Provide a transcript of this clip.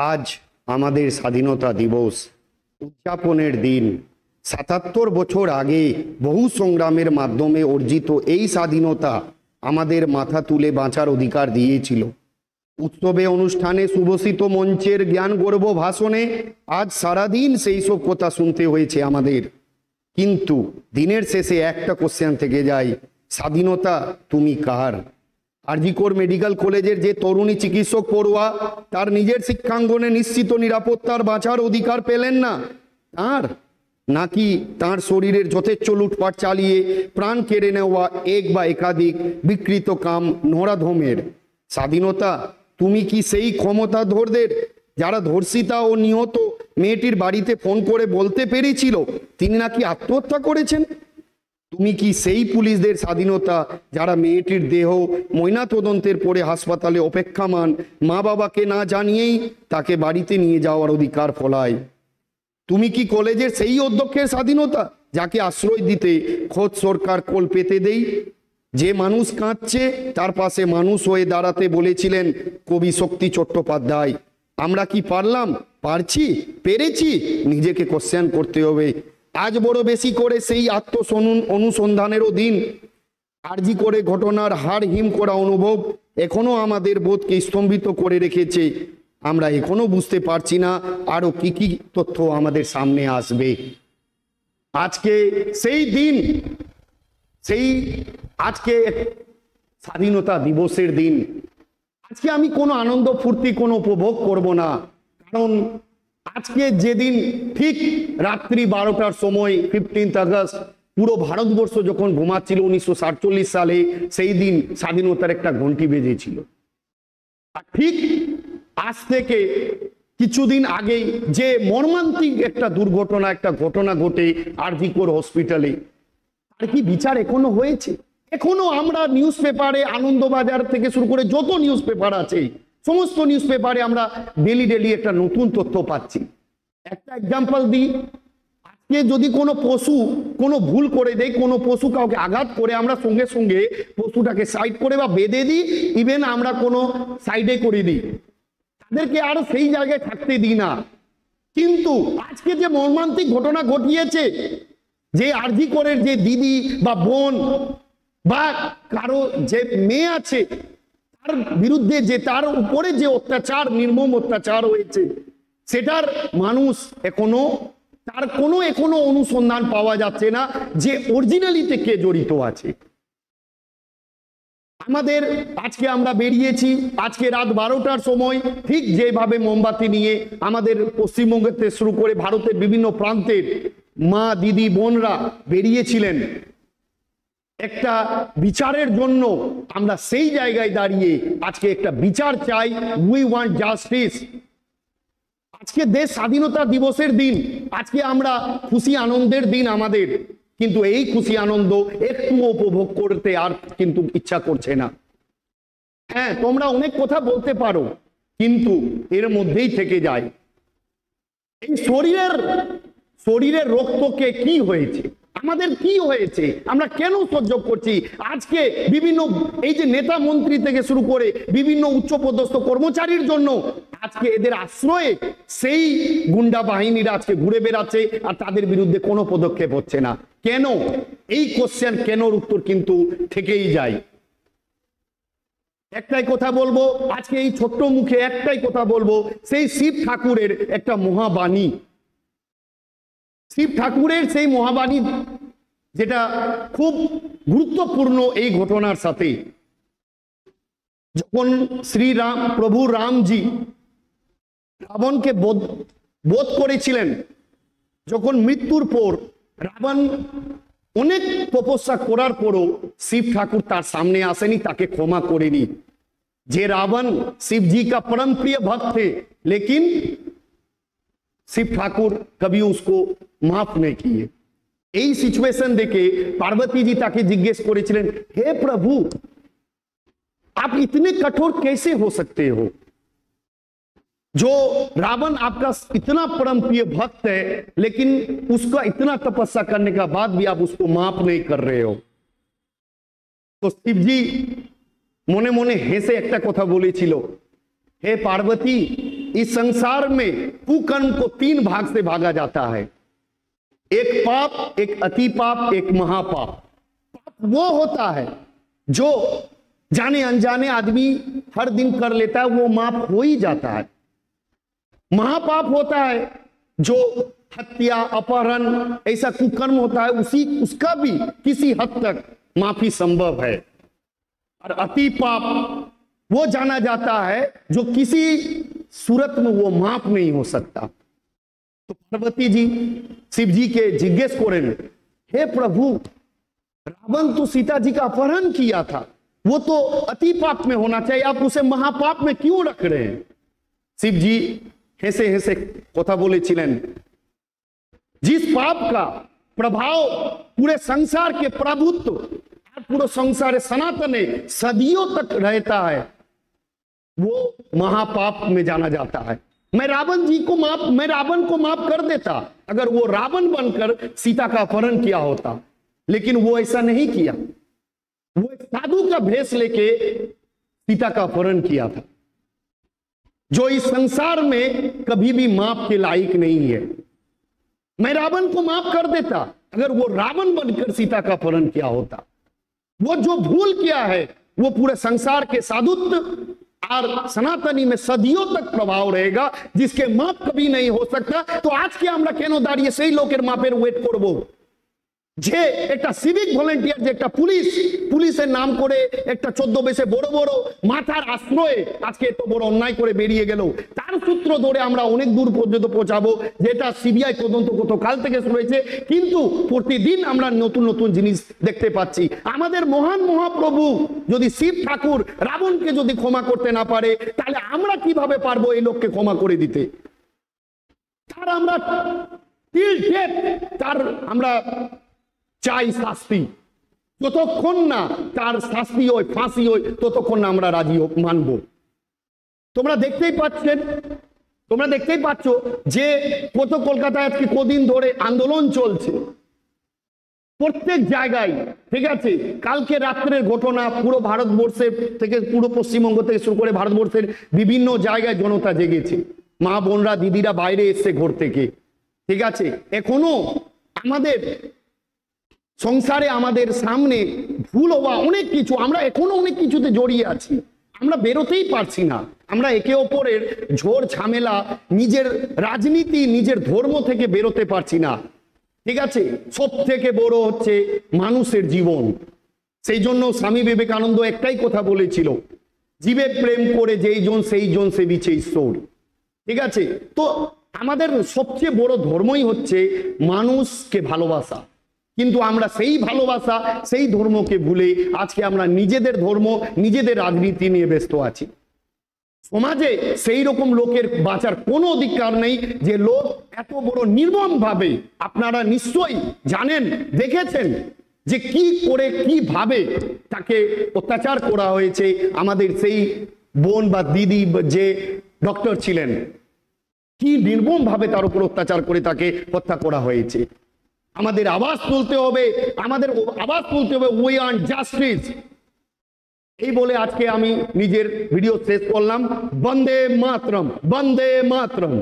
আজ আমাদের স্বাধীনতা দিবস উদযাপনের দিন। ৭৭ বছর আগে বহু সংগ্রামের মাধ্যমে অর্জিত এই স্বাধীনতা আমাদের মাথা তুলে বাঁচার অধিকার দিয়েছিল। উৎসবে অনুষ্ঠানে শুভসিত মঞ্চের জ্ঞান গর্ব ভাষণে আজ সারাদিন সেই সব কথা শুনতে হয়েছে আমাদের। কিন্তু দিনের শেষে একটা কোশ্চেন থেকে যায়, স্বাধীনতা তুমি কার? আরজিকর মেডিকেল কলেজের যে তরুণী চিকিৎসক পড়ুয়া তার নিজের শিক্ষাঙ্গনে নিশ্চিত নিরাপত্তার বাঁচার অধিকার পেলেন না তার, নাকি তার শরীরের যথেচ্ছ লুটপাট চালিয়ে প্রাণ কেড়ে নেওয়া এক বা একাধিক বিকৃত কাম নরাধমের? স্বাধীনতা তুমি কি সেই ক্ষমতাধরদের যারা ধর্ষিতা ও নিহত মেয়েটির বাড়িতে ফোন করে বলতে পেরেছিল তিনি নাকি আত্মহত্যা করেছেন? তুমি কি সেই পুলিশদের স্বাধীনতা যারা মেয়েটির দেহ ময়নাতদন্তের পরে হাসপাতালে অপেক্ষামান মা বাবাকে না জানিয়েই তাকে বাড়িতে নিয়ে যাওয়ার অধিকার ফলায়? তুমি কি কলেজের সেই অধ্যক্ষের স্বাধীনতা যাকে আশ্রয় দিতে খোদ সরকার কোল পেতে দেই? যে মানুষ কাঁদছে তার পাশে মানুষ হয়ে দাঁড়াতে বলেছিলেন কবি শক্তি চট্টোপাধ্যায়। আমরা কি পারলাম? পারছি? পেরেছি? নিজেকে কোশ্চেন করতে হবে। আজ বড় বেশি করে সেই অনুসন্ধানেরও দিন। আরজি করে ঘটনার হাড় হিম করা অনুভব এখনো আমাদের বোধকে স্তম্ভিত করে রেখেছে। আমরা এখনো বুঝতে পারছি না আরো কি কি তথ্য আমাদের সামনে আসবে। আজকে সেই দিন, আজকে স্বাধীনতা দিবসের দিন। আজকে আমি কোনো আনন্দ ফুর্তি কোনো উপভোগ করব না, কারণ আজকে যেদিন ঠিক রাত্রি 12টার সময় 15 আগস্ট পুরো ভারতবর্ষ যখন ঘুমাচ্ছিল 1947 সালে, সেই দিন স্বাধীনতার একটা ঘন্টি বেজেছিল। আর ঠিক আজ থেকে কিছুদিন আগেই যে মর্মান্তিক একটা দুর্ঘটনা, একটা ঘটনা ঘটে আরজিকর হসপিটালে, আর কি বিচার এখনো হয়েছে? এখনো আমরা নিউজ পেপারে, আনন্দবাজার থেকে শুরু করে যত নিউজ পেপার আছে সমস্ত নিউজ পেপারে আমরা ডেলি একটা নতুন তথ্য পাচ্ছি। একটা এক্সাম্পল দিই, আজকে যদি কোনো পশু কোনো ভুল করে দেয়, কোনো পশু কাউকে আঘাত করে, আমরা সঙ্গে সঙ্গে পশুটাকে সাইড করে বা বেঁধে দিই, ইভেন আমরা কোনো সাইডে করে দিই, তাদেরকে আর সেই জায়গায় থাকতে দিই না। কিন্তু আজকে যে মর্মান্তিক ঘটনা ঘটিয়েছে, যে আরজিকরের যে দিদি বা বোন বা কারো যে মেয়ে আছে তার বিরুদ্ধে যে তার উপরে যে অত্যাচার, নির্মম অত্যাচার হয়েছে, সেটার মানুষ এখনো তার এখনো অনুসন্ধান পাওয়া যাচ্ছে না যে অরিজিনালিতে কে জড়িত আছে। আমাদের আজকে আমরা বেরিয়েছি, আজকে রাত 12টার সময় ঠিক যেভাবে মোমবাতি নিয়ে আমাদের পশ্চিমবঙ্গ থেকে শুরু করে ভারতের বিভিন্ন প্রান্তের মা, দিদি, বোনরা বেরিয়েছিলেন একটা বিচারের জন্য। আমরা সেই জায়গায় দাঁড়িয়ে আজকে একটা বিচার চাই। We want justice. আজকে দেশ স্বাধীনতা দিবসের দিন, আজকে আমরা খুশি আনন্দের দিন আমাদের, কিন্তু এই খুশি আনন্দ একটু উপভোগ করতে আর কিন্তু ইচ্ছা করছে না। হ্যাঁ, তোমরা অনেক কথা বলতে পারো, কিন্তু এর মধ্যেই থেকে যায়। এই শরীরের রক্তকে কি হয়েছে, আমাদের কি হয়েছে, আমরা কেন সহ্য করছি? আজকে বিভিন্ন এই যে নেতা মন্ত্রী থেকে শুরু করে বিভিন্ন উচ্চপদস্থ কর্মচারীর জন্য আজকে এদের আশ্রয়ে সেই গুন্ডা বাহিনীরা আজকে ঘুরে বেড়াচ্ছে আর তাদের বিরুদ্ধে কোনো পদক্ষেপ হচ্ছে না। কেন? এই কোশ্চেন কেনর উত্তর কিন্তু থেকেই যায়। একটাই কথা বলবো আজকে, এই ছোট্ট মুখে একটাই কথা বলবো, সেই শিব ঠাকুরের একটা মহাবাণী, শিব ঠাকুরের সেই মহাবাণী যেটা খুব গুরুত্বপূর্ণ এই ঘটনার সাথে। যখন শ্রীরাম, প্রভু রামজি রাবণকে বধ করেছিলেন, যখন মৃত্যুর পর রাবণ অনেক তপস্যা করার পরও শিব ঠাকুর তার সামনে আসেনি, তাকে ক্ষমা করেনি। যে रावण शिव जी का परम प्रिय भक्त थे, लेकिन शिव ठाकुर कभी उसको माफ नहीं किए। এই সিচুয়েশন দেখে পার্বতীজি তাকে জিজ্ঞেস করেছিলেন, হে প্রভু आप इतने कठोर कैसे हो सकते हो? जो रावण आपका इतना परम प्रिय भक्त है, लेकिन उसका इतना तपस्या करने का बाद भी आप उसको माफ नहीं कर रहे हो। तो शिव जी মনে মনে হেসে একটা কথা বলেছিল, হে পার্বতী, इस संसार में कुकर्म को 3 भाग से भागा जाता है, एक पाप, एक अति पाप, एक महापाप। पाप वो होता है जो जाने अनजाने आदमी हर दिन कर लेता है, वो माफ हो ही जाता है। महापाप होता है जो हत्या, अपहरण, ऐसा कुकर्म होता है, उसका भी किसी हद तक माफी संभव है। और अति पाप वो जाना जाता है जो किसी सूरत में वो माफ नहीं हो सकता। तो पार्वती जी शिव जी के जिज्ञेस करें, हे प्रभु, रावण तो सीता जी का अपहरण किया था, वो तो अति पाप में होना चाहिए, आप उसे महापाप में क्यों रख रहे हैं? शिव जी हेसे हेसे कथा बोलेছিলেন, जिस पाप का प्रभाव पूरे संसार के प्रभुत्व और पूरे संसार सनातने सदियों तक रहता है, वो महापाप में जाना जाता है। मैं रावण को माफ कर देता अगर वो रावण बनकर सीता का अपहरण किया होता, लेकिन वो ऐसा नहीं किया। वो एक साधु का भेष लेके सीता का अपहरण किया था, जो इस संसार में कभी भी माफ के लायक नहीं है। मैं रावण को माफ कर देता अगर वो रावण बनकर सीता का अपहरण किया होता। वो जो भूल किया है वो पूरे संसार के साधुत्व और सनातनी में सदियों तक प्रभाव रहेगा, जिसके माप कभी नहीं हो सकता। तो आज के আমরা কেন দাঁড়িয়ে সেই লোকের মাপের ওয়েট করব? যে একটা সিভিক ভলেন্টিয়ার, যে একটা পুলিশের নাম করে একটা 14 বেশে বড় বড় মাথার আশ্রয়ে আজকে এত বড় অন্যায় করে বেরিয়ে গেল, তার সূত্র ধরে আমরা অনেক দূর পর্যন্ত পৌঁছাবো। যেটা সিবিআই তদন্ত কত কাল থেকে শুরু হয়েছে, কিন্তু প্রতিদিন আমরা নতুন নতুন জিনিস দেখতে পাচ্ছি। আমাদের মহান মহাপ্রভু যদি শিব ঠাকুর রাবণকে যদি ক্ষমা করতে না পারে, তাহলে আমরা কিভাবে পারবো এই লোককে ক্ষমা করে দিতে? তার আমরা টিল ডেথ তার আমরা চাই শাস্তি, যতক্ষণ না তার শাস্তি হয়, ফাঁসি হয়, ততক্ষণ না আমরা রাজি মানব। তোমরা দেখতেই পাচ্ছ যে কত কলকাতায় আজকে কদিন ধরে আন্দোলন চলছে প্রত্যেক জায়গায়, ঠিক আছে। কালকে রাত্রের ঘটনা, পুরো ভারতবর্ষের থেকে, পুরো পশ্চিমবঙ্গ থেকে শুরু করে ভারতবর্ষের বিভিন্ন জায়গায় জনতা জেগেছে, মা বোনরা দিদিরা বাইরে এসছে ঘর থেকে, ঠিক আছে। এখনো আমাদের সংসারে আমাদের সামনে ভুল হওয়া অনেক কিছু, আমরা এখনো অনেক কিছুতে জড়িয়ে আছি, আমরা বেরোতেই পারছি না। আমরা একে অপরের ঝড় ঝামেলা, নিজের রাজনীতি, নিজের ধর্ম থেকে বেরোতে পারছি না, ঠিক আছে। সব থেকে বড় হচ্ছে মানুষের জীবন। সেই জন্য স্বামী বিবেকানন্দ একটাই কথা বলেছিল, জীবে প্রেম করে যেই জন সেই জন সেবিছে ঈশ্বর, ঠিক আছে। তো আমাদের সবচেয়ে বড় ধর্মই হচ্ছে মানুষকে ভালোবাসা, কিন্তু আমরা সেই ভালোবাসা, সেই ধর্মকে ভুলে আজকে আমরা নিজেদের ধর্ম, নিজেদের রাজনীতি নিয়ে ব্যস্ত আছি। সমাজে সেই রকম লোকের বাঁচার কোনো অধিকার নেই যে লোক এত বড় নির্মম ভাবে, আপনারা নিশ্চয়ই জানেন, দেখেছেন যে কি করে কিভাবে তাকে অত্যাচার করা হয়েছে। আমাদের সেই বোন বা দিদি যে ডক্টর ছিলেন, কি নির্মম ভাবে তার উপর অত্যাচার করে তাকে হত্যা করা হয়েছে। আমাদের আওয়াজ তুলতে হবে, উই ওয়ান্ট জাস্টিস। এই বলে আজকে আমি নিজের ভিডিও শেষ করলাম। বন্দে মাতরম, বন্দে মাতরম।